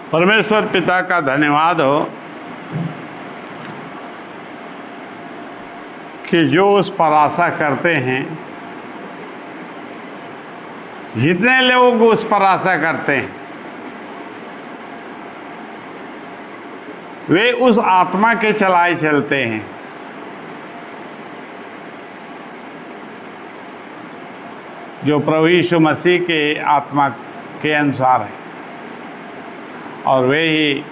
परमेश्वर पिता का धन्यवाद हो कि जो उस पर आशा करते हैं, जितने लोग उस पर आशा करते हैं, वे उस आत्मा के चलाए चलते हैं। जो प्रभु यीशु मसीह के आत्मा के अनुसार है, और वे ही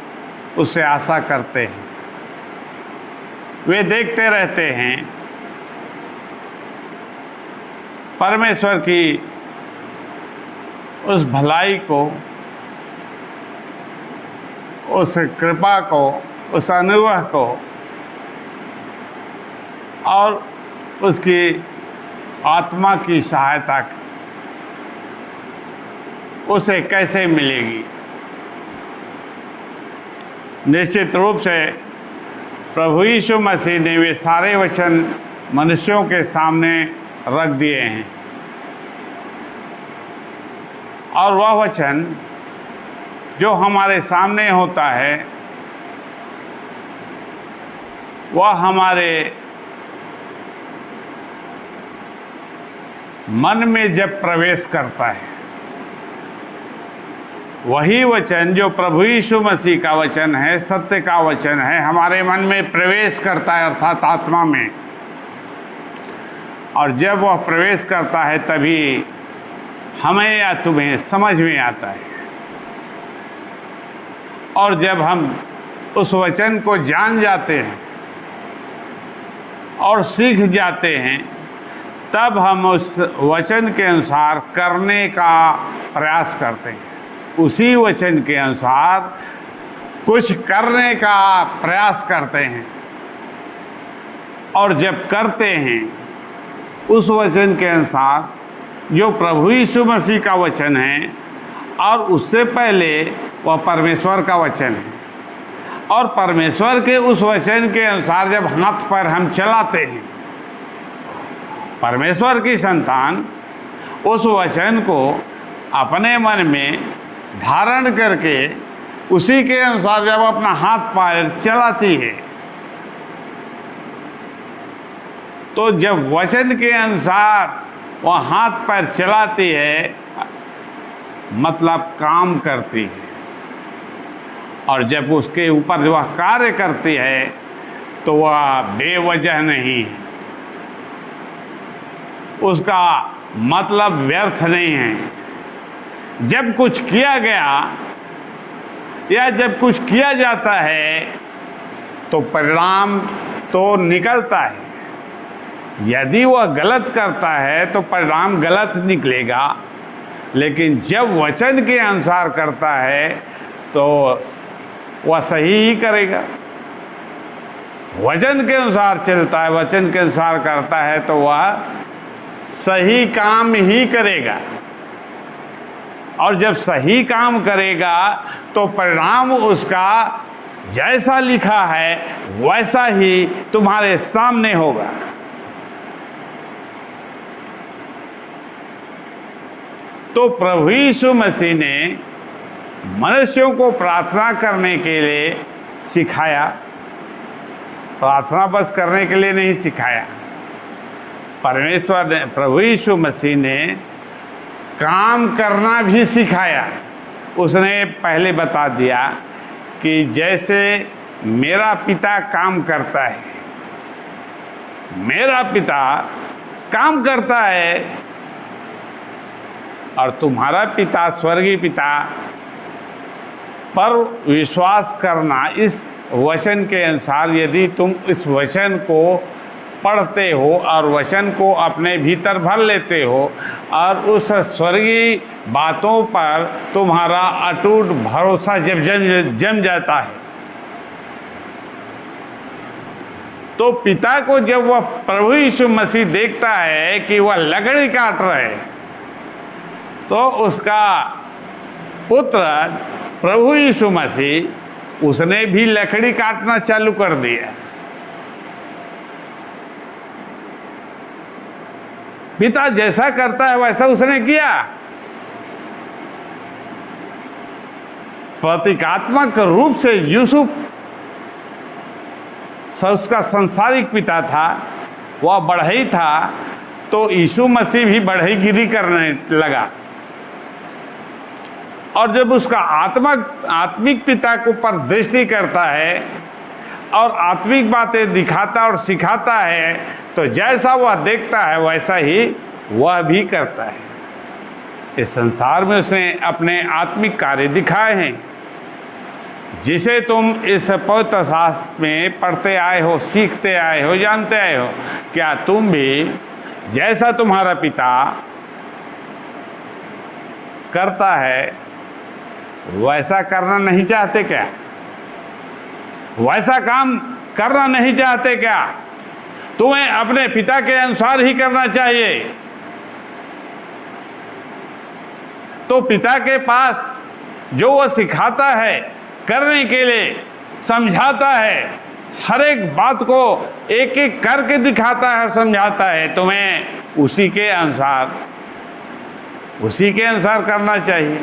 उससे आशा करते हैं। वे देखते रहते हैं परमेश्वर की उस भलाई को, उस कृपा को, उस अनुग्रह को, और उसकी आत्मा की सहायता उसे कैसे मिलेगी। निश्चित रूप से प्रभु यीशु मसीह ने वे सारे वचन मनुष्यों के सामने रख दिए हैं, और वह वचन जो हमारे सामने होता है वह हमारे मन में जब प्रवेश करता है, वही वचन जो प्रभु यीशु मसीह का वचन है, सत्य का वचन है, हमारे मन में प्रवेश करता है, अर्थात आत्मा में। और जब वह प्रवेश करता है तभी हमें या तुम्हें समझ में आता है। और जब हम उस वचन को जान जाते हैं और सीख जाते हैं, तब हम उस वचन के अनुसार करने का प्रयास करते हैं। उसी वचन के अनुसार कुछ करने का प्रयास करते हैं, और जब करते हैं उस वचन के अनुसार जो प्रभु यीशु मसीह का वचन है, और उससे पहले वह परमेश्वर का वचन है, और परमेश्वर के उस वचन के अनुसार जब हाथ पर हम चलाते हैं, परमेश्वर की संतान उस वचन को अपने मन में धारण करके उसी के अनुसार जब अपना हाथ पैर चलाती है, तो जब वचन के अनुसार वह हाथ पैर चलाती है, मतलब काम करती है। और जब उसके ऊपर वह कार्य करती है तो वह बेवजह नहीं है, उसका मतलब व्यर्थ नहीं है। जब कुछ किया गया या जब कुछ किया जाता है तो परिणाम तो निकलता है। यदि वह गलत करता है तो परिणाम गलत निकलेगा, लेकिन जब वचन के अनुसार करता है तो वह सही ही करेगा। वचन के अनुसार चलता है, वचन के अनुसार करता है तो वह सही काम ही करेगा। और जब सही काम करेगा तो परिणाम उसका जैसा लिखा है वैसा ही तुम्हारे सामने होगा। तो प्रभु यीशु मसीह ने मनुष्यों को प्रार्थना करने के लिए सिखाया। प्रार्थना बस करने के लिए नहीं सिखाया, परमेश्वर ने, प्रभु यीशु मसीह ने काम करना भी सिखाया। उसने पहले बता दिया कि जैसे मेरा पिता काम करता है, मेरा पिता काम करता है, और तुम्हारा पिता स्वर्गीय पिता पर विश्वास करना। इस वचन के अनुसार यदि तुम इस वचन को पढ़ते हो और वचन को अपने भीतर भर लेते हो और उस स्वर्गीय बातों पर तुम्हारा अटूट भरोसा जब जम जाता है, तो पिता को जब वह प्रभु यीशु मसीह देखता है कि वह लकड़ी काट रहे, तो उसका पुत्र प्रभु यीशु मसीह उसने भी लकड़ी काटना चालू कर दिया। पिता जैसा करता है वैसा उसने किया। प्रतीकात्मक रूप से यूसुफ उसका संसारिक पिता था, वह बढ़ई था, तो यीशु मसीह भी बढ़ईगिरी करने लगा। और जब उसका आत्मिक पिता को पर दृष्टि करता है और आत्मिक बातें दिखाता और सिखाता है, तो जैसा वह देखता है वैसा ही वह भी करता है। इस संसार में उसने अपने आत्मिक कार्य दिखाए हैं, जिसे तुम इस पवित्र शास्त्र में पढ़ते आए हो, सीखते आए हो, जानते आए हो। क्या तुम भी जैसा तुम्हारा पिता करता है वैसा करना नहीं चाहते क्या? वैसा काम करना नहीं चाहते क्या? तुम्हें अपने पिता के अनुसार ही करना चाहिए। तो पिता के पास जो वह सिखाता है करने के लिए, समझाता है, हर एक बात को एक एक करके दिखाता है और समझाता है, तुम्हें उसी के अनुसार करना चाहिए।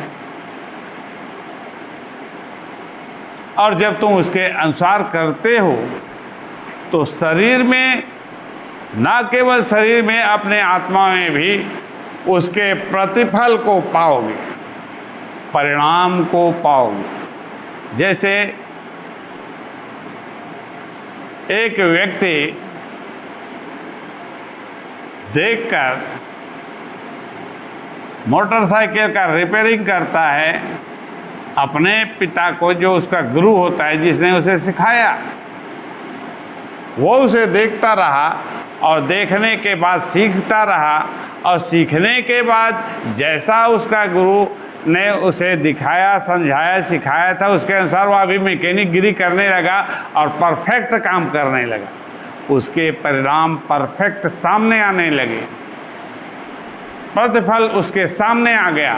और जब तुम उसके अनुसार करते हो तो शरीर में, ना केवल शरीर में, अपने आत्मा में भी उसके प्रतिफल को पाओगे, परिणाम को पाओगे। जैसे एक व्यक्ति देखकर मोटरसाइकिल का रिपेयरिंग करता है, अपने पिता को, जो उसका गुरु होता है, जिसने उसे सिखाया, वो उसे देखता रहा और देखने के बाद सीखता रहा, और सीखने के बाद जैसा उसका गुरु ने उसे दिखाया, समझाया, सिखाया था, उसके अनुसार वह भी मैकेनिक गिरी करने लगा और परफेक्ट काम करने लगा। उसके परिणाम परफेक्ट सामने आने लगे, प्रतिफल उसके सामने आ गया।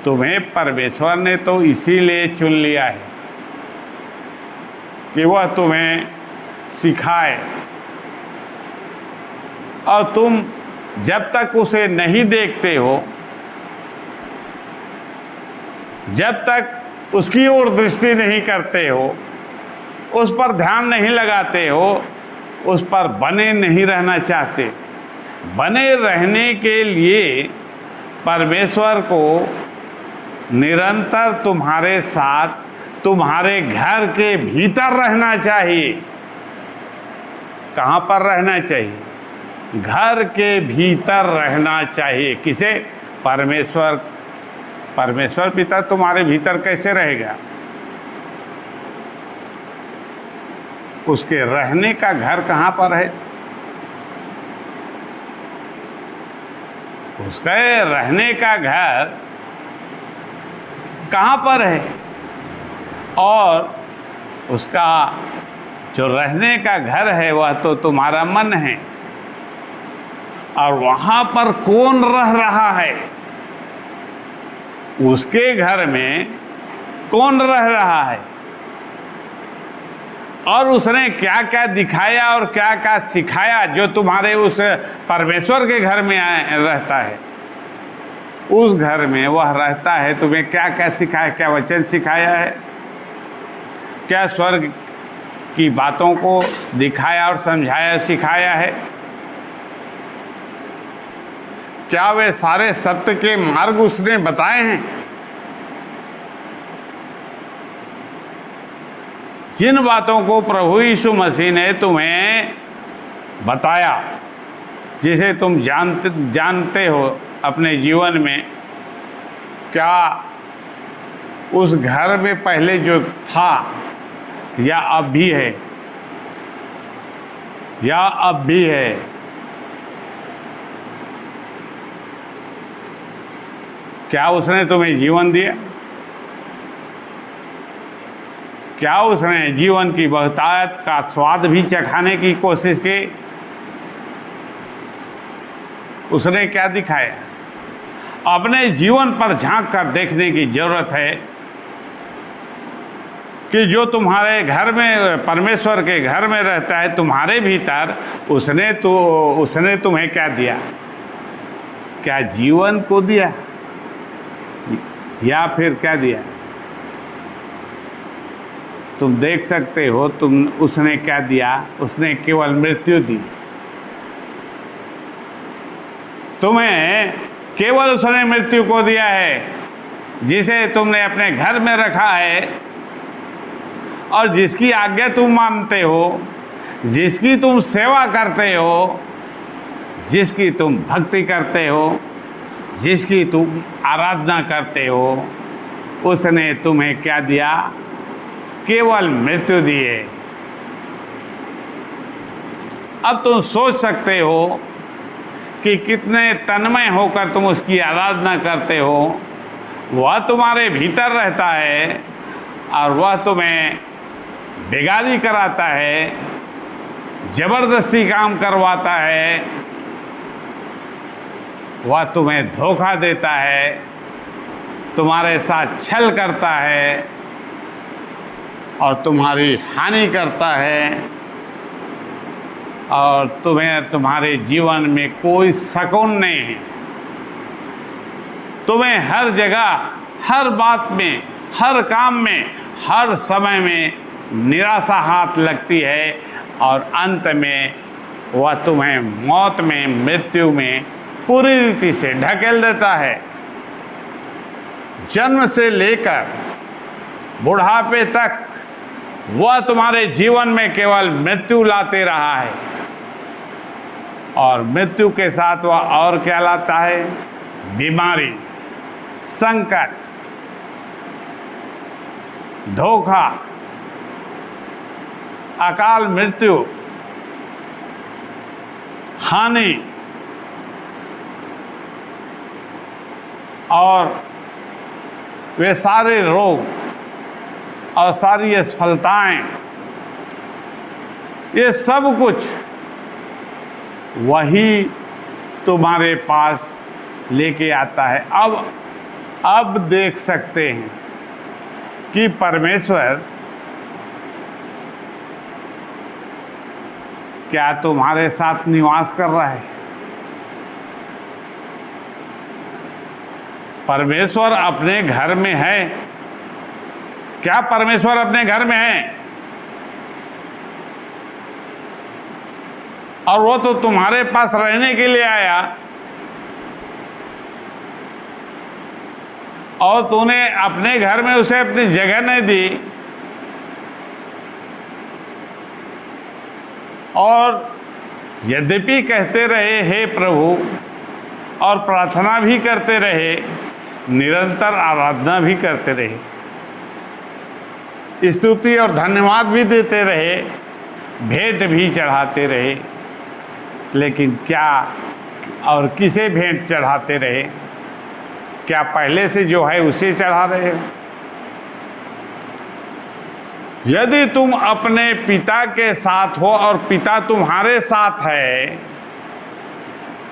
तुम्हें परमेश्वर ने तो इसीलिए चुन लिया है कि वह तुम्हें सिखाए, और तुम जब तक उसे नहीं देखते हो, जब तक उसकी ओर दृष्टि नहीं करते हो, उस पर ध्यान नहीं लगाते हो, उस पर बने नहीं रहना चाहते। बने रहने के लिए परमेश्वर को निरंतर तुम्हारे साथ, तुम्हारे घर के भीतर रहना चाहिए। कहाँ पर रहना चाहिए? घर के भीतर रहना चाहिए। किसे? परमेश्वर पिता तुम्हारे भीतर कैसे रहेगा? उसके रहने का घर कहाँ पर है? उसके रहने का घर कहाँ पर है? और उसका जो रहने का घर है वह तो तुम्हारा मन है। और वहाँ पर कौन रह रहा है? उसके घर में कौन रह रहा है? और उसने क्या क्या दिखाया और क्या क्या सिखाया जो तुम्हारे उस परमेश्वर के घर में रहता है? उस घर में वह रहता है, तुम्हें क्या क्या सिखाया, क्या वचन सिखाया है, क्या स्वर्ग की बातों को दिखाया और समझाया, सिखाया है? क्या वे सारे सत्य के मार्ग उसने बताए हैं? जिन बातों को प्रभु यीशु मसीह ने तुम्हें बताया, जिसे तुम जानते हो अपने जीवन में, क्या उस घर में पहले जो था या अब भी है, या अब भी है? क्या उसने तुम्हें जीवन दिया? क्या उसने जीवन की बहुतायत का स्वाद भी चखाने की कोशिश की? उसने क्या दिखाया? अपने जीवन पर झांक कर देखने की जरूरत है कि जो तुम्हारे घर में, परमेश्वर के घर में रहता है, तुम्हारे भीतर, उसने तुम्हें क्या दिया? क्या जीवन को दिया? या फिर क्या दिया? तुम देख सकते हो उसने क्या दिया? उसने केवल मृत्यु दी। तुम्हें केवल उसने मृत्यु को दिया है, जिसे तुमने अपने घर में रखा है और जिसकी आज्ञा तुम मानते हो, जिसकी तुम सेवा करते हो, जिसकी तुम भक्ति करते हो, जिसकी तुम आराधना करते हो, उसने तुम्हें क्या दिया? केवल मृत्यु दी है। अब तुम सोच सकते हो कि कितने तन्मय होकर तुम उसकी आराधना करते हो। वह तुम्हारे भीतर रहता है और वह तुम्हें बेगारी कराता है, जबरदस्ती काम करवाता है, वह तुम्हें धोखा देता है, तुम्हारे साथ छल करता है और तुम्हारी हानि करता है, और तुम्हें तुम्हारे जीवन में कोई सुकून नहीं है। तुम्हें हर जगह, हर बात में, हर काम में, हर समय में निराशा हाथ लगती है और अंत में वह तुम्हें मौत में, मृत्यु में पूरी रीति से ढकेल देता है। जन्म से लेकर बुढ़ापे तक वह तुम्हारे जीवन में केवल मृत्यु लाते रहा है, और मृत्यु के साथ वह और क्या लाता है? बीमारी, संकट, धोखा, अकाल मृत्यु, हानि और वे सारे रोग और सारी असफलताएं, ये सब कुछ वही तुम्हारे पास लेके आता है। अब देख सकते हैं कि परमेश्वर क्या तुम्हारे साथ निवास कर रहा है? परमेश्वर अपने घर में है? क्या परमेश्वर अपने घर में है? और वो तो तुम्हारे पास रहने के लिए आया, और तूने अपने घर में उसे अपनी जगह नहीं दी, और यद्यपि कहते रहे हे प्रभु, और प्रार्थना भी करते रहे, निरंतर आराधना भी करते रहे, स्तुति और धन्यवाद भी देते रहे, भेंट भी चढ़ाते रहे, लेकिन क्या और किसे भेंट चढ़ाते रहे? क्या पहले से जो है उसे चढ़ा रहे हो? यदि तुम अपने पिता के साथ हो और पिता तुम्हारे साथ है,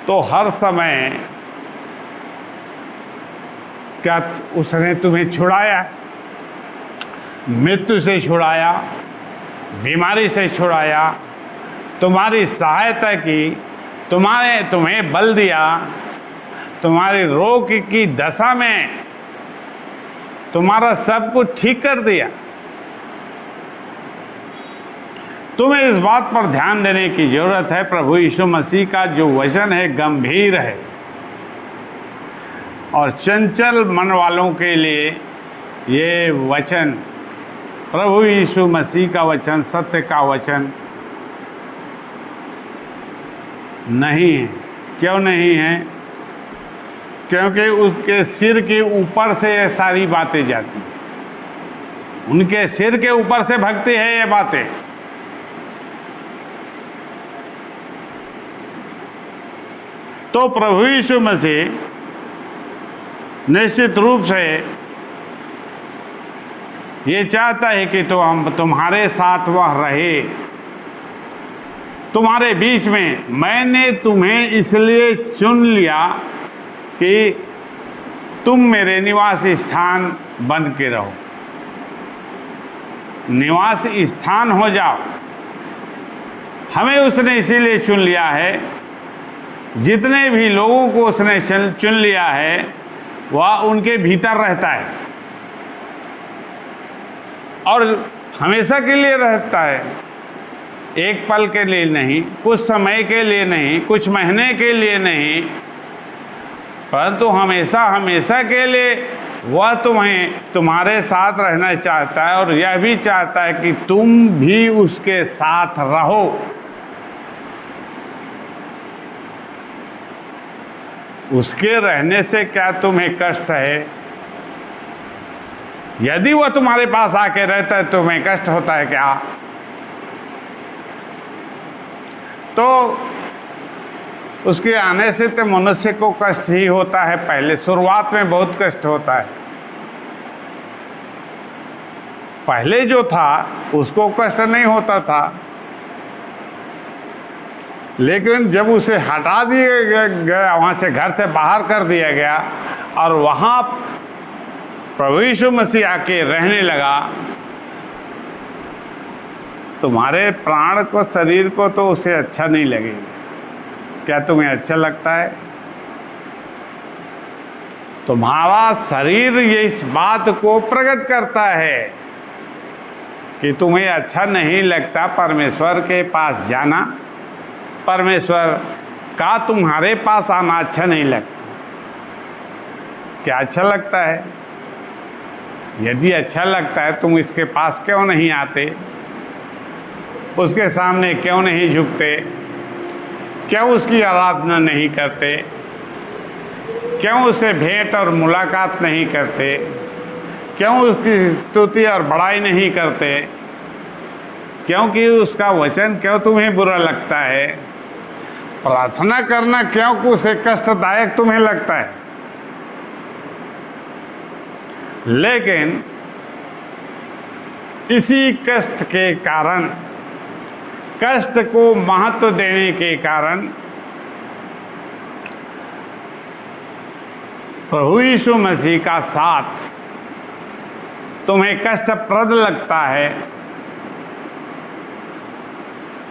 तो हर समय क्या उसने तुम्हें छुड़ाया? मृत्यु से छुड़ाया, बीमारी से छुड़ाया, तुम्हारी सहायता की, तुम्हें बल दिया, तुम्हारे रोग की दशा में तुम्हारा सब कुछ ठीक कर दिया। तुम्हें इस बात पर ध्यान देने की जरूरत है, प्रभु यीशु मसीह का जो वचन है गंभीर है, और चंचल मन वालों के लिए ये वचन, प्रभु यीशु मसीह का वचन, सत्य का वचन नहीं है। क्यों नहीं है? क्योंकि उसके सिर के ऊपर से ये सारी बातें जाती, उनके सिर के ऊपर से भक्ति है ये बातें। तो प्रभु यीशु मसीह निश्चित रूप से ये चाहता है कि तो हम तुम्हारे साथ वह रहे, तुम्हारे बीच में। मैंने तुम्हें इसलिए चुन लिया कि तुम मेरे निवास स्थान बन के रहो, निवास स्थान हो जाओ। हमें उसने इसीलिए चुन लिया है, जितने भी लोगों को उसने चुन लिया है वह उनके भीतर रहता है और हमेशा के लिए रहता है, एक पल के लिए नहीं, कुछ समय के लिए नहीं, कुछ महीने के लिए नहीं, परंतु हमेशा हमेशा के लिए वह तुम्हें तुम्हारे साथ रहना चाहता है और यह भी चाहता है कि तुम भी उसके साथ रहो। उसके रहने से क्या तुम्हें कष्ट है? यदि वह तुम्हारे पास आके रहता है तुम्हें कष्ट होता है क्या? तो उसके आने से तो मनुष्य को कष्ट ही होता है। पहले शुरुआत में बहुत कष्ट होता है। पहले जो था उसको कष्ट नहीं होता था, लेकिन जब उसे हटा दिया गया, वहाँ से घर से बाहर कर दिया गया और वहाँ प्रभु यीशु मसीह आके रहने लगा, तुम्हारे प्राण को, शरीर को तो उसे अच्छा नहीं लगेगा। क्या तुम्हें अच्छा लगता है? तुम्हारा शरीर ये इस बात को प्रकट करता है कि तुम्हें अच्छा नहीं लगता परमेश्वर के पास जाना, परमेश्वर का तुम्हारे पास आना अच्छा नहीं लगता। क्या अच्छा लगता है? यदि अच्छा लगता है तुम इसके पास क्यों नहीं आते? उसके सामने क्यों नहीं झुकते? क्यों उसकी आराधना नहीं करते? क्यों उससे भेंट और मुलाकात नहीं करते? क्यों उसकी स्तुति और बड़ाई नहीं करते? क्योंकि उसका वचन क्यों तुम्हें बुरा लगता है? प्रार्थना करना क्यों उसे कष्टदायक तुम्हें लगता है? लेकिन इसी कष्ट के कारण, कष्ट को महत्व देने के कारण प्रभु यीशु मसीह का साथ तुम्हें कष्टप्रद लगता है।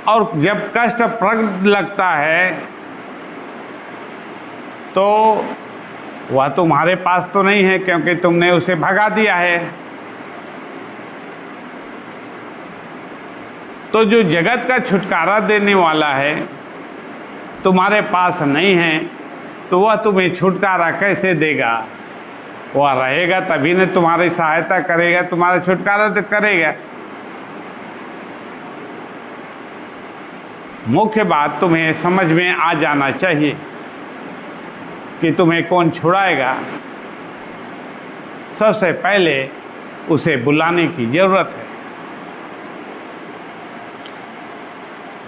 और जब कष्टप्रद लगता है तो वह तुम्हारे पास तो नहीं है, क्योंकि तुमने उसे भगा दिया है। तो जो जगत का छुटकारा देने वाला है तुम्हारे पास नहीं है, तो वह तुम्हें छुटकारा कैसे देगा? वह रहेगा तभी न तुम्हारी सहायता करेगा, तुम्हारा छुटकारा तो करेगा। मुख्य बात तुम्हें समझ में आ जाना चाहिए कि तुम्हें कौन छुड़ाएगा। सबसे पहले उसे बुलाने की जरूरत है।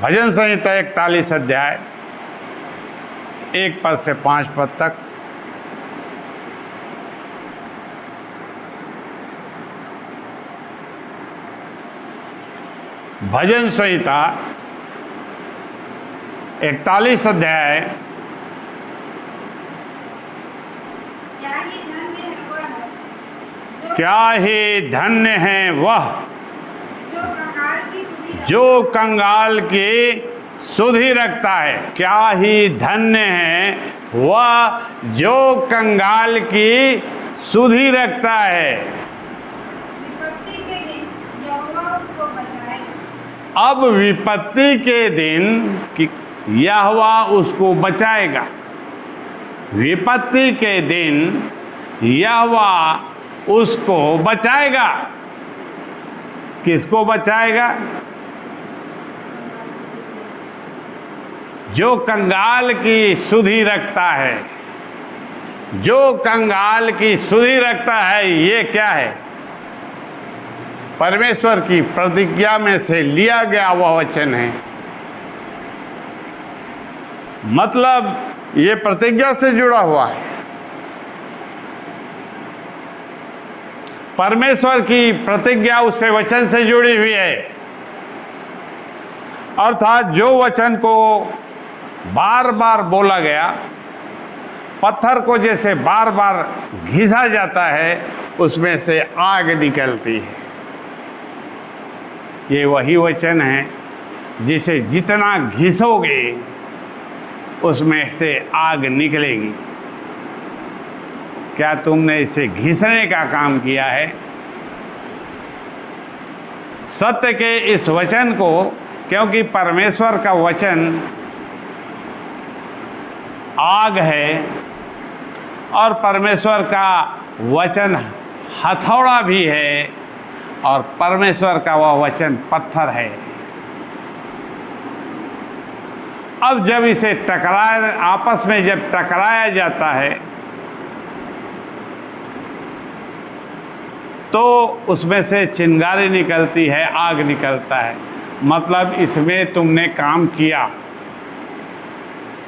भजन संहिता 41 अध्याय 1 पद से 5 पद तक। भजन संहिता 41 अध्याय क्या ही धन्य है वह जो कंगाल की सुधि रखता है। क्या ही धन्य है वह जो कंगाल की सुधि रखता है। विपत्ति के दिन यहोवा उसको बचाएगा। अब विपत्ति के दिन यहोवा उसको बचाएगा। विपत्ति के दिन यहोवा उसको बचाएगा। किसको बचाएगा? जो कंगाल की सुधि रखता है। जो कंगाल की सुधि रखता है, ये क्या है? परमेश्वर की प्रतिज्ञा में से लिया गया वह वचन है। मतलब ये प्रतिज्ञा से जुड़ा हुआ है। परमेश्वर की प्रतिज्ञा उससे वचन से जुड़ी हुई है। अर्थात जो वचन को बार बार बोला गया, पत्थर को जैसे बार बार घिसा जाता है, उसमें से आग निकलती है। ये वही वचन है जिसे जितना घिसोगे उसमें से आग निकलेगी। क्या तुमने इसे घिसने का काम किया है? सत्य के इस वचन को, क्योंकि परमेश्वर का वचन आग है और परमेश्वर का वचन हथौड़ा भी है और परमेश्वर का वह वचन पत्थर है। अब जब इसे आपस में जब टकराया जाता है तो उसमें से चिंगारी निकलती है, आग निकलता है। मतलब इसमें तुमने काम किया।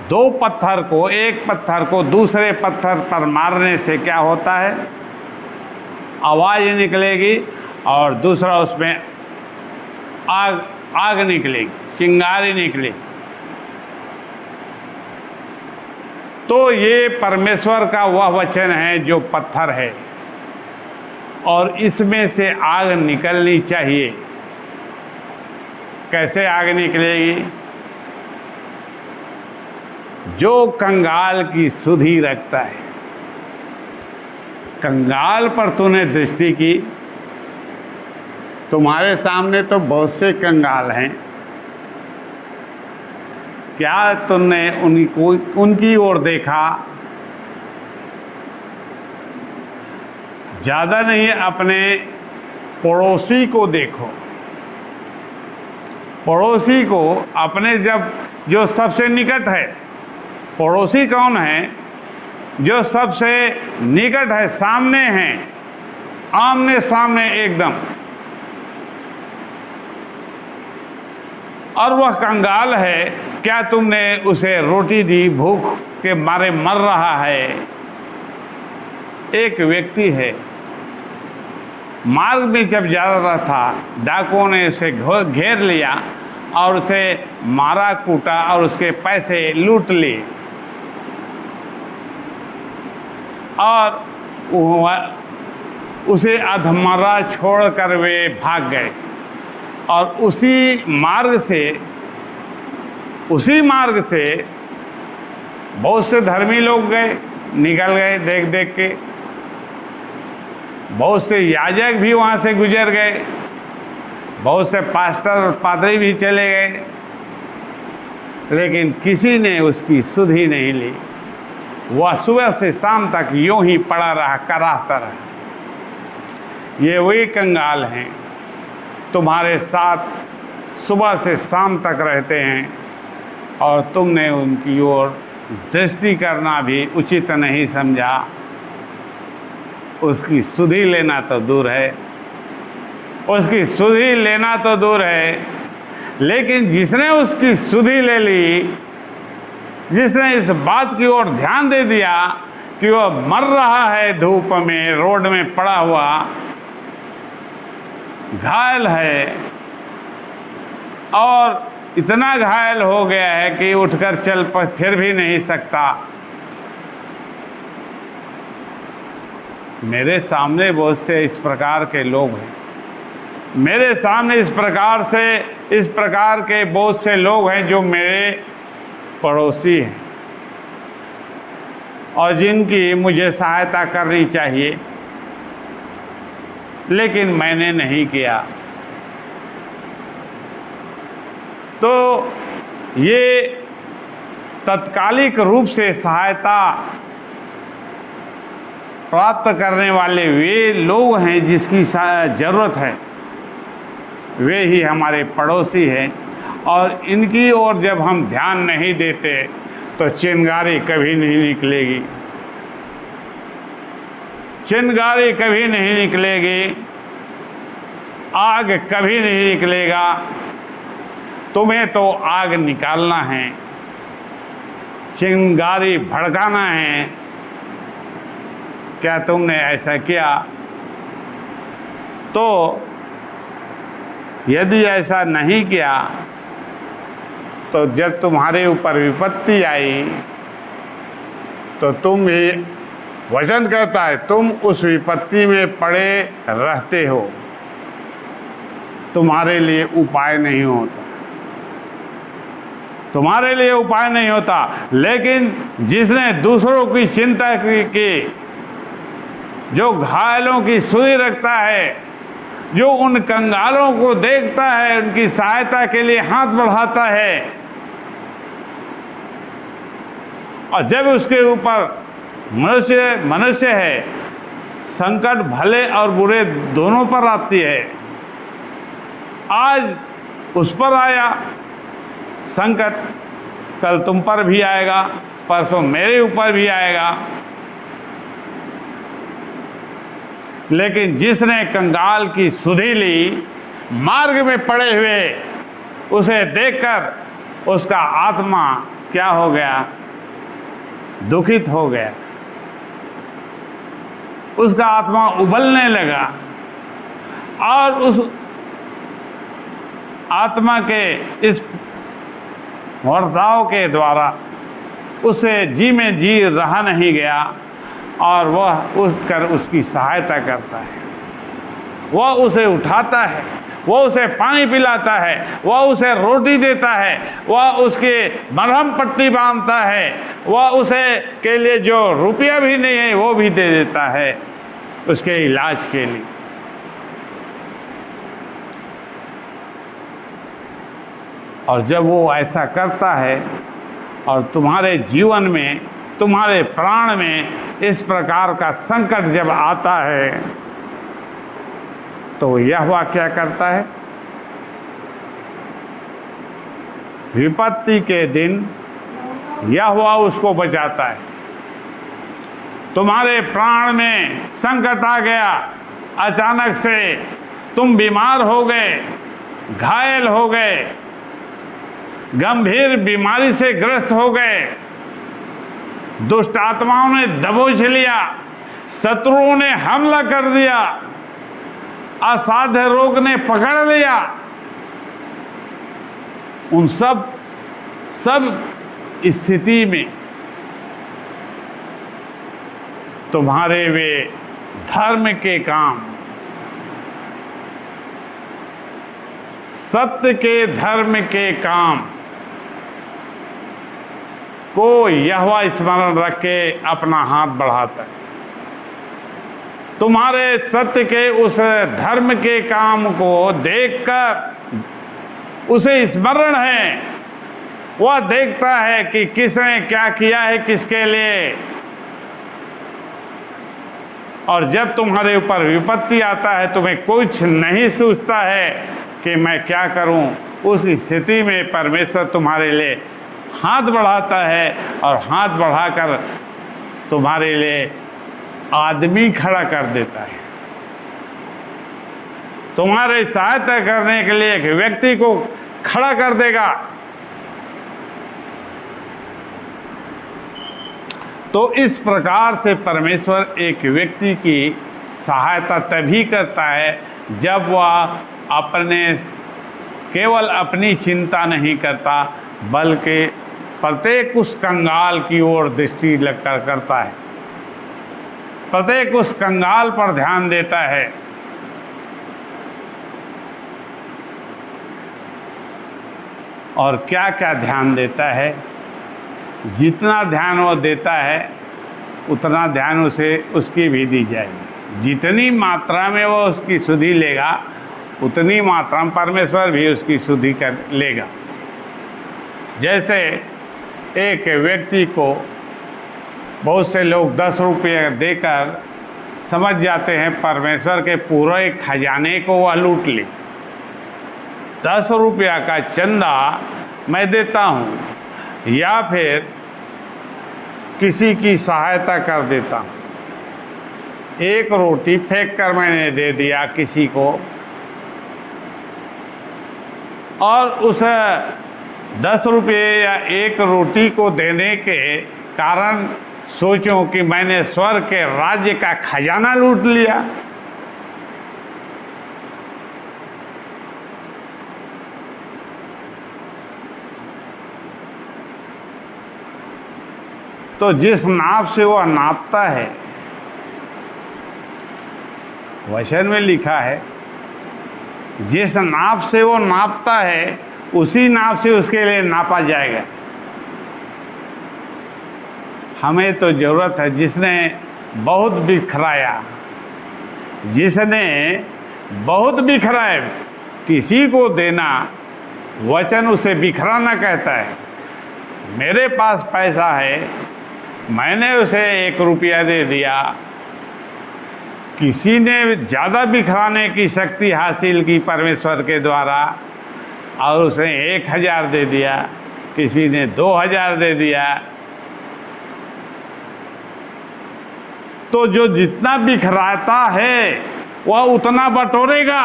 दो पत्थर को, एक पत्थर को दूसरे पत्थर पर मारने से क्या होता है? आवाज़ निकलेगी और दूसरा उसमें आग निकलेगी, चिंगारी निकलेगी। तो ये परमेश्वर का वह वचन है जो पत्थर है और इसमें से आग निकलनी चाहिए। कैसे आग निकलेगी? जो कंगाल की सुधि रखता है। कंगाल पर तूने दृष्टि की। तुम्हारे सामने तो बहुत से कंगाल हैं, क्या तुमने उनकी ओर देखा? ज़्यादा नहीं, अपने पड़ोसी को देखो। पड़ोसी को अपने जो सबसे निकट है। पड़ोसी कौन है? जो सबसे निकट है, सामने है, आमने सामने एकदम। और वह कंगाल है, क्या तुमने उसे रोटी दी? भूख के मारे मर रहा है। एक व्यक्ति है, मार्ग में जब जा रहा था, डाकुओं ने उसे घेर लिया और उसे मारा, कूटा और उसके पैसे लूट लिए और उसे अधमरा छोड़कर वे भाग गए। और उसी मार्ग से बहुत से धर्मी लोग गए, निकल गए देख देख के। बहुत से याजक भी वहाँ से गुजर गए, बहुत से पास्टर और पादरी भी चले गए, लेकिन किसी ने उसकी सुधि नहीं ली। वह सुबह से शाम तक यूं ही पड़ा रहा, कराहता रहा। ये वही कंगाल हैं, तुम्हारे साथ सुबह से शाम तक रहते हैं और तुमने उनकी ओर दृष्टि करना भी उचित नहीं समझा। उसकी सुधि लेना तो दूर है, उसकी सुधि लेना तो दूर है, लेकिन जिसने उसकी सुधि ले ली, जिसने इस बात की ओर ध्यान दे दिया कि वह मर रहा है धूप में, रोड में पड़ा हुआ, घायल है और इतना घायल हो गया है कि उठकर चल फिर भी नहीं सकता। मेरे सामने बहुत से इस प्रकार के लोग हैं। मेरे सामने इस प्रकार के बहुत से लोग हैं जो मेरे पड़ोसी हैं और जिनकी मुझे सहायता करनी चाहिए, लेकिन मैंने नहीं किया। तो ये तत्कालिक रूप से सहायता प्राप्त करने वाले वे लोग हैं जिसकी ज़रूरत है, वे ही हमारे पड़ोसी हैं। और इनकी ओर जब हम ध्यान नहीं देते तो चिंगारी कभी नहीं निकलेगी, चिंगारी कभी नहीं निकलेगी, आग कभी नहीं निकलेगा। तुम्हें तो आग निकालना है, चिंगारी भड़काना है। क्या तुमने ऐसा किया? तो यदि ऐसा नहीं किया तो जब तुम्हारे ऊपर विपत्ति आई तो तुम भी, वचन कहता है, तुम उस विपत्ति में पड़े रहते हो, तुम्हारे लिए उपाय नहीं होता, तुम्हारे लिए उपाय नहीं होता। लेकिन जिसने दूसरों की चिंता की, जो घायलों की सुधि रखता है, जो उन कंगालों को देखता है, उनकी सहायता के लिए हाथ बढ़ाता है, और जब उसके ऊपर मनुष्य है, संकट भले और बुरे दोनों पर आती है। आज उस पर आया संकट, कल तुम पर भी आएगा, परसों मेरे ऊपर भी आएगा। लेकिन जिसने कंगाल की सुधि ली, मार्ग में पड़े हुए, उसे देखकर उसका आत्मा क्या हो गया? दुखित हो गया। उसका आत्मा उबलने लगा और उस आत्मा के इस वर्ताव के द्वारा उसे जी में जी रहा नहीं गया, और वह उठकर उसकी सहायता करता है। वह उसे उठाता है, वह उसे पानी पिलाता है, वह उसे रोटी देता है, वह उसके मरहम पट्टी बांधता है, वह उसे के लिए जो रुपया भी नहीं है वो भी दे देता है उसके इलाज के लिए। और जब वो ऐसा करता है और तुम्हारे जीवन में, तुम्हारे प्राण में इस प्रकार का संकट जब आता है, तो यहोवा क्या करता है? विपत्ति के दिन यहोवा उसको बचाता है। तुम्हारे प्राण में संकट आ गया, अचानक से तुम बीमार हो गए, घायल हो गए, गंभीर बीमारी से ग्रस्त हो गए, दुष्ट आत्माओं ने दबोच लिया, शत्रुओं ने हमला कर दिया, असाध्य रोग ने पकड़ लिया, उन सब स्थिति में तुम्हारे वे धर्म के काम, सत्य के धर्म के काम को यहोवा स्मरण रख के अपना हाथ बढ़ाता है। तुम्हारे सत्य के उस धर्म के काम को देखकर उसे स्मरण है, वह देखता है कि किसने क्या किया है, किसके लिए। और जब तुम्हारे ऊपर विपत्ति आता है, तुम्हें कुछ नहीं सूझता है कि मैं क्या करूं, उस स्थिति में परमेश्वर तुम्हारे लिए हाथ बढ़ाता है, और हाथ बढ़ाकर तुम्हारे लिए आदमी खड़ा कर देता है। तुम्हारे सहायता करने के लिए एक व्यक्ति को खड़ा कर देगा। तो इस प्रकार से परमेश्वर एक व्यक्ति की सहायता तभी करता है जब वह केवल अपनी चिंता नहीं करता, बल्कि प्रत्येक उस कंगाल की ओर दृष्टि लगकर करता है, प्रत्येक उस कंगाल पर ध्यान देता है। और क्या क्या ध्यान देता है? जितना ध्यान वो देता है उतना ध्यान उसे उसकी भी दी जाएगी। जितनी मात्रा में वो उसकी सुधि लेगा, उतनी मात्रा में परमेश्वर भी उसकी सुधि कर लेगा। जैसे एक व्यक्ति को बहुत से लोग 10 रुपये देकर समझ जाते हैं परमेश्वर के पूरे खजाने को वह लूट ले। 10 रुपया का चंदा मैं देता हूँ, या फिर किसी की सहायता कर देता हूँ। एक रोटी फेंक कर मैंने दे दिया किसी को, और उस 10 रुपये या एक रोटी को देने के कारण सोचो कि मैंने स्वर्ग के राज्य का खजाना लूट लिया। तो जिस नाप से वह नापता है, वचन में लिखा है, जिस नाप से वो नापता है उसी नाप से उसके लिए नापा जाएगा। हमें तो ज़रूरत है, जिसने बहुत बिखराया, जिसने बहुत बिखरा है, किसी को देना वचन उसे बिखराना कहता है। मेरे पास पैसा है, मैंने उसे 1 रुपया दे दिया, किसी ने ज़्यादा बिखराने की शक्ति हासिल की परमेश्वर के द्वारा और उसने 1000 दे दिया, किसी ने 2000 दे दिया, तो जो जितना बिखराता है वह उतना बटोरेगा।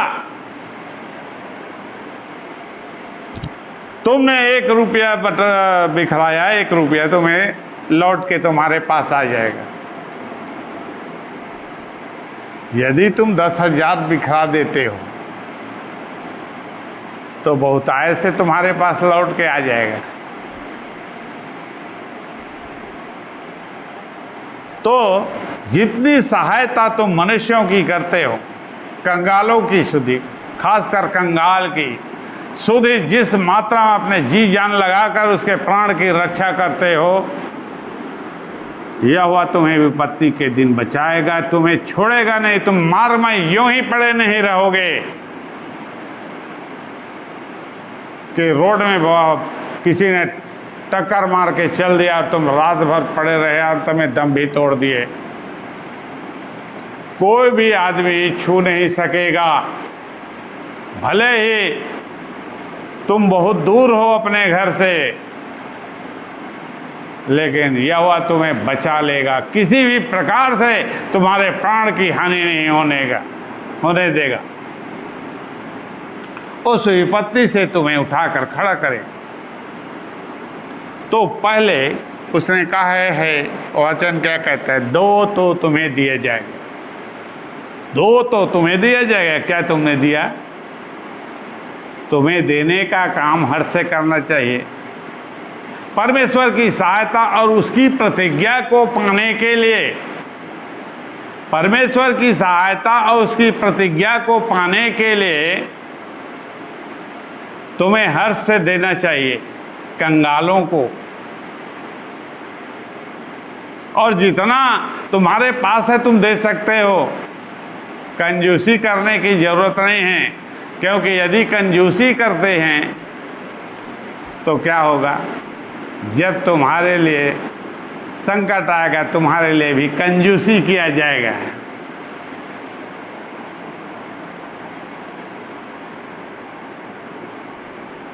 तुमने 1 रुपया बिखराया, 1 रुपया तुम्हें लौट के तुम्हारे पास आ जाएगा। यदि तुम 10,000 बिखरा देते हो तो बहुतायत से तुम्हारे पास लौट के आ जाएगा। तो जितनी सहायता तुम मनुष्यों की करते हो, कंगालों की सुधि, खासकर कंगाल की सुधि, जिस मात्रा में अपने जी जान लगाकर उसके प्राण की रक्षा करते हो, यहोवा तुम्हें विपत्ति के दिन बचाएगा, तुम्हें छोड़ेगा नहीं, तुम मार में यूं ही पड़े नहीं रहोगे कि रोड में किसी ने टक्कर मार के चल दिया और तुम रात भर पड़े रहे, अंत में दम भी तोड़ दिए। कोई भी आदमी छू नहीं सकेगा, भले ही तुम बहुत दूर हो अपने घर से, लेकिन यहोवा तुम्हें बचा लेगा, किसी भी प्रकार से तुम्हारे प्राण की हानि नहीं होने देगा। उस विपत्ति से तुम्हें उठाकर खड़ा करे। तो पहले उसने कहा है वचन क्या कहता है, 2 तो तुम्हें दिए जाएंगे, 2 तो तुम्हें दिया जाएगा। क्या तुमने दिया? तुम्हें देने का काम हर से करना चाहिए। परमेश्वर की सहायता और उसकी प्रतिज्ञा को पाने के लिए, परमेश्वर की सहायता और उसकी प्रतिज्ञा को पाने के लिए तुम्हें हर्ष से देना चाहिए कंगालों को। और जितना तुम्हारे पास है तुम दे सकते हो, कंजूसी करने की ज़रूरत नहीं है, क्योंकि यदि कंजूसी करते हैं तो क्या होगा, जब तुम्हारे लिए संकट आएगा तुम्हारे लिए भी कंजूसी किया जाएगा।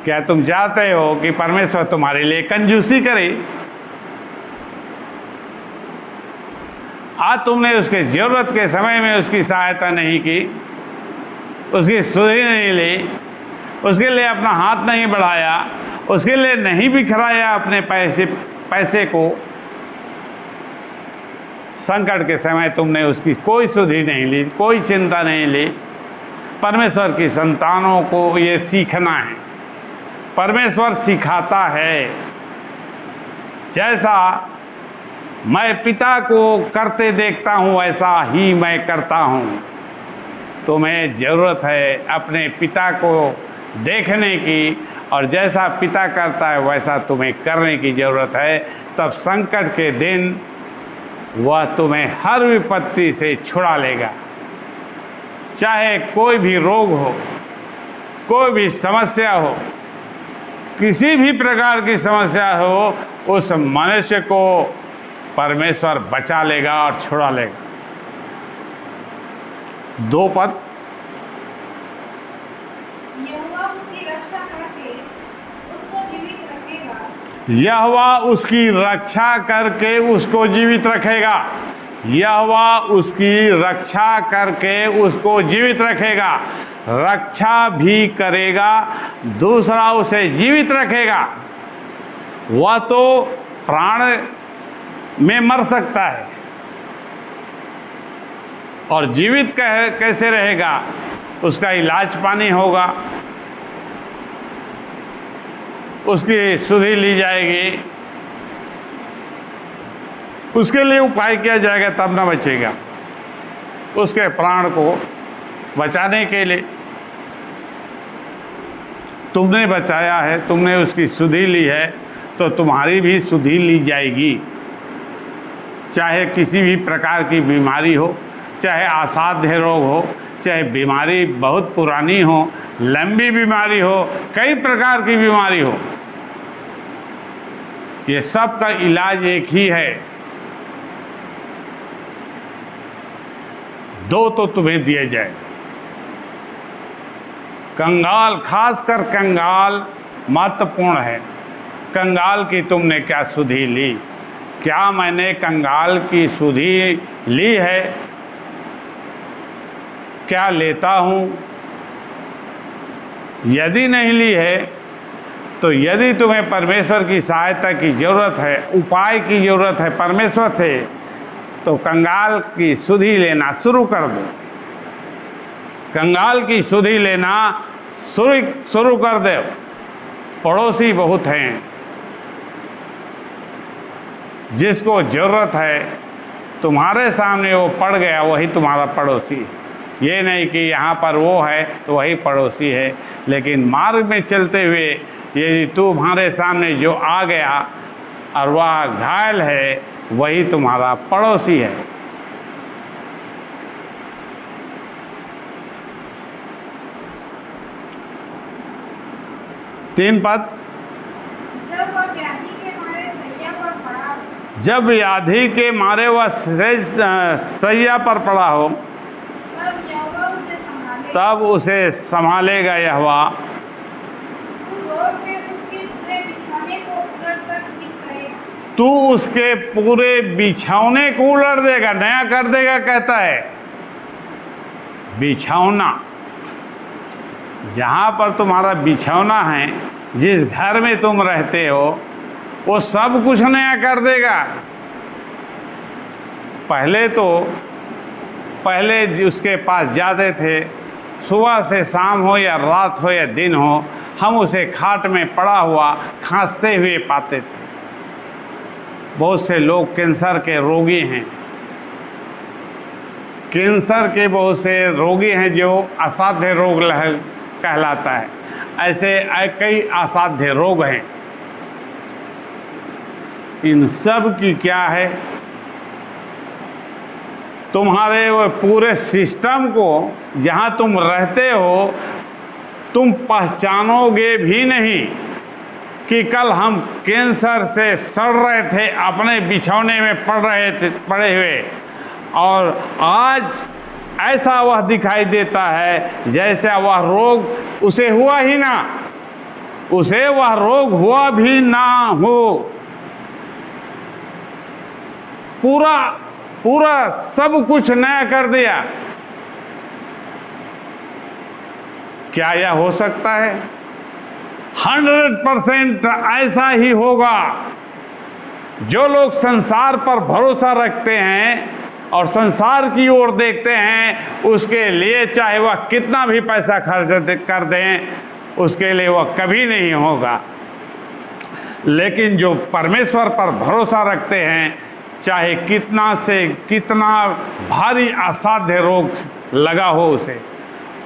क्या तुम चाहते हो कि परमेश्वर तुम्हारे लिए कंजूसी करे? आज तुमने उसके ज़रूरत के समय में उसकी सहायता नहीं की, उसकी सुधि नहीं ली, उसके लिए अपना हाथ नहीं बढ़ाया, उसके लिए नहीं बिखराया अपने पैसे को। संकट के समय तुमने उसकी कोई सुधि नहीं ली, कोई चिंता नहीं ली। परमेश्वर की संतानों को ये सीखना है। परमेश्वर सिखाता है, जैसा मैं पिता को करते देखता हूँ वैसा ही मैं करता हूँ। तुम्हें ज़रूरत है अपने पिता को देखने की, और जैसा पिता करता है वैसा तुम्हें करने की ज़रूरत है। तब संकट के दिन वह तुम्हें हर विपत्ति से छुड़ा लेगा। चाहे कोई भी रोग हो, कोई भी समस्या हो, किसी भी प्रकार की समस्या हो, उस मनुष्य को परमेश्वर बचा लेगा और छुड़ा लेगा। 2 पद, यहोवा उसकी रक्षा करके उसको जीवित रखेगा। यहोवा उसकी रक्षा करके उसको जीवित रखेगा। यहोवा उसकी रक्षा करके उसको जीवित रखेगा। रक्षा भी करेगा, दूसरा उसे जीवित रखेगा। वह तो प्राण में मर सकता है, और जीवित कैसे रहेगा? उसका इलाज पानी होगा, उसकी सुधि ली जाएगी, उसके लिए उपाय किया जाएगा, तब न बचेगा। उसके प्राण को बचाने के लिए तुमने बचाया है, तुमने उसकी सुधि ली है, तो तुम्हारी भी सुधि ली जाएगी। चाहे किसी भी प्रकार की बीमारी हो, चाहे असाध्य रोग हो, चाहे बीमारी बहुत पुरानी हो, लंबी बीमारी हो, कई प्रकार की बीमारी हो, ये सब का इलाज एक ही है। दो तो तुम्हें दिए जाए। कंगाल, खासकर कंगाल महत्वपूर्ण है। कंगाल की तुमने क्या सुधि ली? क्या मैंने कंगाल की सुधि ली है? क्या लेता हूँ? यदि नहीं ली है तो यदि तुम्हें परमेश्वर की सहायता की ज़रूरत है, उपाय की ज़रूरत है परमेश्वर से, तो कंगाल की सुधि लेना शुरू कर दो। कंगाल की सुधि लेना शुरू कर दो। पड़ोसी बहुत हैं, जिसको ज़रूरत है तुम्हारे सामने वो पड़ गया, वही तुम्हारा पड़ोसी है। ये नहीं कि यहाँ पर वो है तो वही पड़ोसी है, लेकिन मार्ग में चलते हुए यदि तुम्हारे सामने जो आ गया और वह घायल है, वही तुम्हारा पड़ोसी है। तीन पद। जब वह व्याधि के मारे शैया पर पड़ा, जब व्याधि के मारे वह सैया पर पड़ा हो, तब यहोवा उसे संभाले। तब उसे संभालेगा यहोवा। तू उसके पूरे बिछौने को उलट तू उसके पूरे बिछौने को उलट कर ठीक करे। देगा, नया कर देगा। कहता है बिछौना, जहाँ पर तुम्हारा बिछौना है, जिस घर में तुम रहते हो, वो सब कुछ नया कर देगा। पहले उसके पास जाते थे, सुबह से शाम हो या रात हो या दिन हो, हम उसे खाट में पड़ा हुआ खांसते हुए पाते थे। बहुत से लोग कैंसर के रोगी हैं, कैंसर के बहुत से रोगी हैं जो असाध्य रोग कहलाता है। ऐसे कई असाध्य रोग हैं। इन सब की क्या है? तुम्हारे वो पूरे सिस्टम को, जहाँ तुम रहते हो, तुम पहचानोगे भी नहीं कि कल हम कैंसर से सड़ रहे थे, अपने बिछौने में पड़े हुए, और आज ऐसा वह दिखाई देता है जैसे वह रोग उसे हुआ ही ना, उसे वह रोग हुआ भी ना हो। पूरा सब कुछ नया कर दिया। क्या यह हो सकता है? 100% ऐसा ही होगा। जो लोग संसार पर भरोसा रखते हैं और संसार की ओर देखते हैं, उसके लिए चाहे वह कितना भी पैसा खर्च कर दें, उसके लिए वह कभी नहीं होगा। लेकिन जो परमेश्वर पर भरोसा रखते हैं, चाहे कितना से कितना भारी असाध्य रोग लगा हो उसे,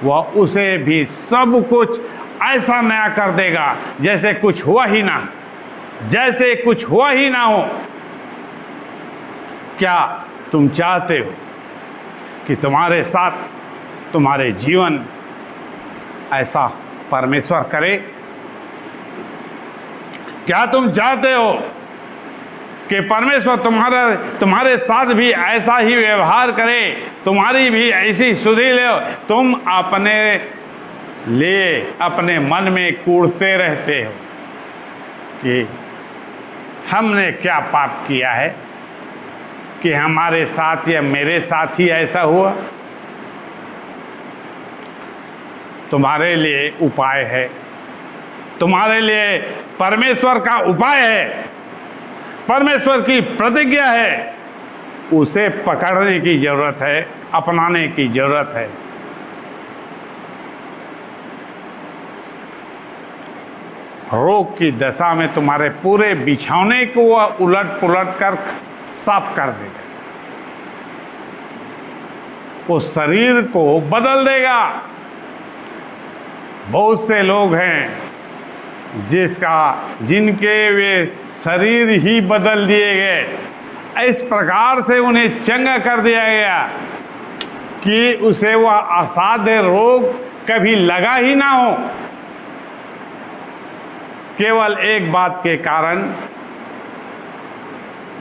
वह उसे भी सब कुछ ऐसा नया कर देगा जैसे कुछ हुआ ही ना, जैसे कुछ हुआ ही ना हो। क्या तुम चाहते हो कि तुम्हारे साथ तुम्हारे जीवन ऐसा परमेश्वर करे? क्या तुम चाहते हो कि परमेश्वर तुम्हारे साथ भी ऐसा ही व्यवहार करे, तुम्हारी भी ऐसी सुधि ले? तुम अपने लिए अपने मन में कूड़ते रहते हो कि हमने क्या पाप किया है कि हमारे साथ या मेरे साथ ही ऐसा हुआ। तुम्हारे लिए उपाय है, तुम्हारे लिए परमेश्वर का उपाय है, परमेश्वर की प्रतिज्ञा है। उसे पकड़ने की जरूरत है, अपनाने की जरूरत है। रोग की दशा में तुम्हारे पूरे बिछौने को वह उलट पुलट कर साफ कर देगा, वो शरीर को बदल देगा। बहुत से लोग हैं जिनके वे शरीर ही बदल दिए गए, इस प्रकार से उन्हें चंगा कर दिया गया कि उसे वह असाध्य रोग कभी लगा ही ना हो, केवल एक बात के कारण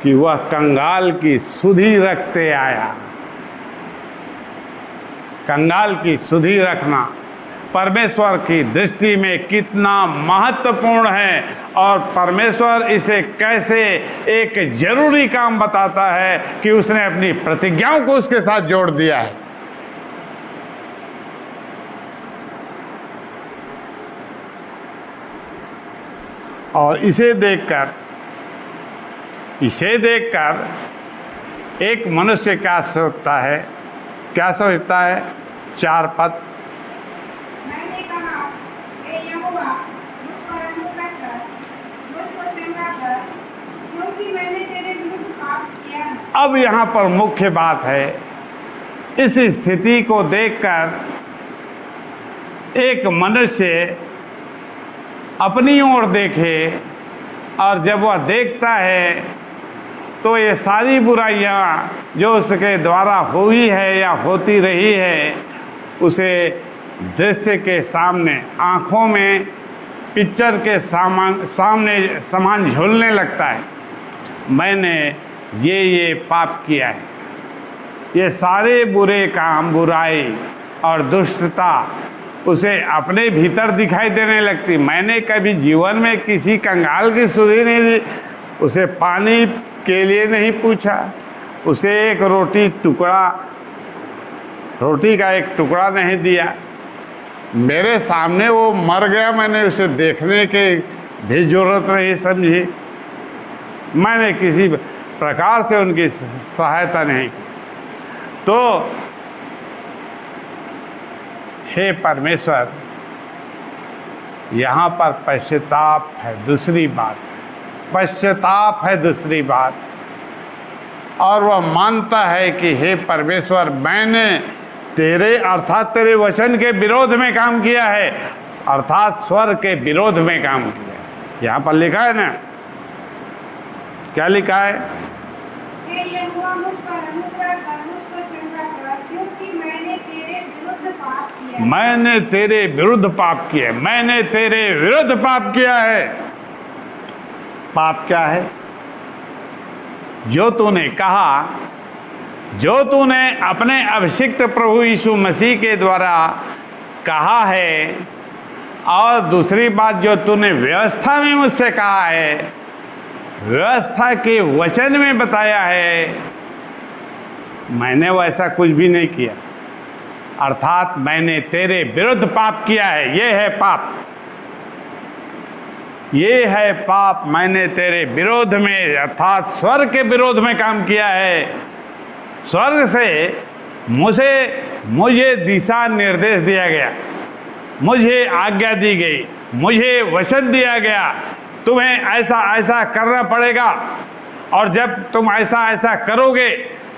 कि वह कंगाल की सुधि रखते आया। कंगाल की सुधि रखना परमेश्वर की दृष्टि में कितना महत्वपूर्ण है और परमेश्वर इसे कैसे एक जरूरी काम बताता है कि उसने अपनी प्रतिज्ञाओं को उसके साथ जोड़ दिया है। और इसे देखकर एक मनुष्य क्या सोचता है? 4 पद। मैंने कहा, हे यहोवा, मुझ पर अनुग्रह कर, मुझको चंगा कर, क्योंकि मैंने तेरे विरुद्ध पाप किया है। अब यहाँ पर मुख्य बात है, इस स्थिति को देखकर एक मनुष्य अपनी ओर देखे और जब वह देखता है तो ये सारी बुराइयाँ जो उसके द्वारा हुई है या होती रही है, उसे दृश्य के सामने, आँखों में पिक्चर के सामने समान झूलने लगता है। मैंने ये पाप किया है। ये सारे बुरे काम, बुराई और दुष्टता उसे अपने भीतर दिखाई देने लगती। मैंने कभी जीवन में किसी कंगाल की सुधि नहीं दी, उसे पानी के लिए नहीं पूछा, उसे एक रोटी का एक टुकड़ा नहीं दिया। मेरे सामने वो मर गया, मैंने उसे देखने के भी जरूरत नहीं समझी। मैंने किसी प्रकार से उनकी सहायता नहीं की। तो हे परमेश्वर, यहाँ पर पश्चाताप है, दूसरी बात पश्चाताप है, दूसरी बात। और वह मानता है कि हे परमेश्वर, मैंने तेरे अर्थात तेरे वचन के विरोध में काम किया है, अर्थात स्वर के विरोध में काम किया है। यहाँ पर लिखा है ना, क्या लिखा है? हे यहोवा, मुझ पर अनुग्रह कर, मुझको चंगा कर, क्योंकि मैंने तेरे विरुद्ध पाप किया है। मैंने तेरे विरुद्ध पाप किया है। मैंने तेरे विरुद्ध पाप किया है। पाप क्या है? जो तूने कहा, जो तूने अपने अभिषिक्त प्रभु यीशु मसीह के द्वारा कहा है, और दूसरी बात जो तूने व्यवस्था में मुझसे कहा है, व्यवस्था के वचन में बताया है, मैंने वैसा कुछ भी नहीं किया। अर्थात मैंने तेरे विरुद्ध पाप किया है। ये है पाप, ये है पाप। मैंने तेरे विरोध में अर्थात स्वर्ग के विरोध में काम किया है। स्वर्ग से मुझे दिशा निर्देश दिया गया, मुझे आज्ञा दी गई, मुझे वचन दिया गया, तुम्हें ऐसा ऐसा करना पड़ेगा, और जब तुम ऐसा ऐसा करोगे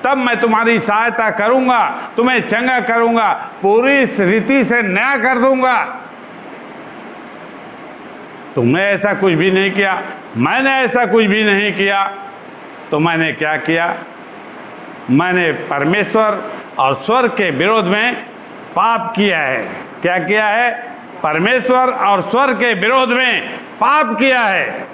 तब मैं तुम्हारी सहायता करूंगा, तुम्हें चंगा करूंगा, पूरी रीति से नया कर दूंगा। तुमने ऐसा कुछ भी नहीं किया, मैंने ऐसा कुछ भी नहीं किया। तो मैंने क्या किया? मैंने परमेश्वर और स्वर्ग के विरोध में पाप किया है। क्या किया है? परमेश्वर और स्वर्ग के विरोध में पाप किया है।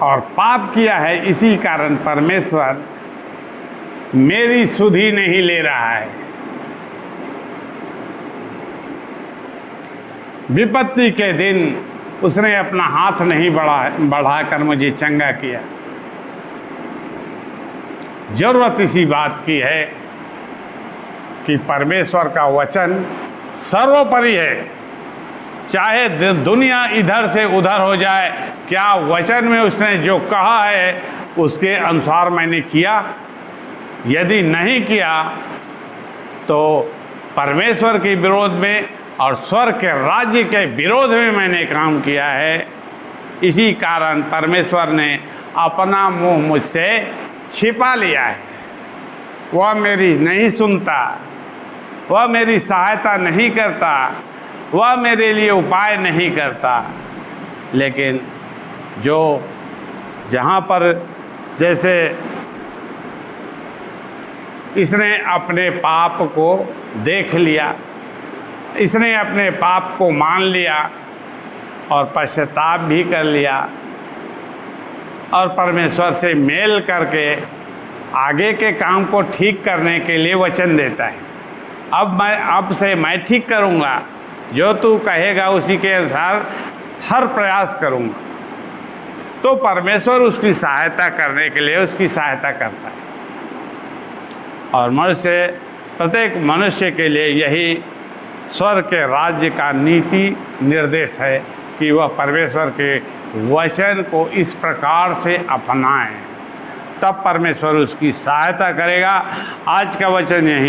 और पाप किया है, इसी कारण परमेश्वर मेरी सुधि नहीं ले रहा है। विपत्ति के दिन उसने अपना हाथ नहीं बढ़ाकर मुझे चंगा किया। जरूरत इसी बात की है कि परमेश्वर का वचन सर्वोपरि है। चाहे दुनिया इधर से उधर हो जाए, क्या वचन में उसने जो कहा है उसके अनुसार मैंने किया? यदि नहीं किया तो परमेश्वर के विरोध में और स्वर्ग के राज्य के विरोध में मैंने काम किया है। इसी कारण परमेश्वर ने अपना मुंह मुझसे छिपा लिया है। वह मेरी नहीं सुनता, वह मेरी सहायता नहीं करता, वह मेरे लिए उपाय नहीं करता। लेकिन जहाँ पर जैसे इसने अपने पाप को देख लिया, इसने अपने पाप को मान लिया और पश्चाताप भी कर लिया और परमेश्वर से मेल करके आगे के काम को ठीक करने के लिए वचन देता है। अब से मैं ठीक करूँगा, जो तू कहेगा उसी के अनुसार हर प्रयास करूँगा। तो परमेश्वर उसकी सहायता करने के लिए उसकी सहायता करता है। और प्रत्येक मनुष्य के लिए यही स्वर्ग के राज्य का नीति निर्देश है कि वह परमेश्वर के वचन को इस प्रकार से अपनाएं, तब परमेश्वर उसकी सहायता करेगा। आज का वचन यहीं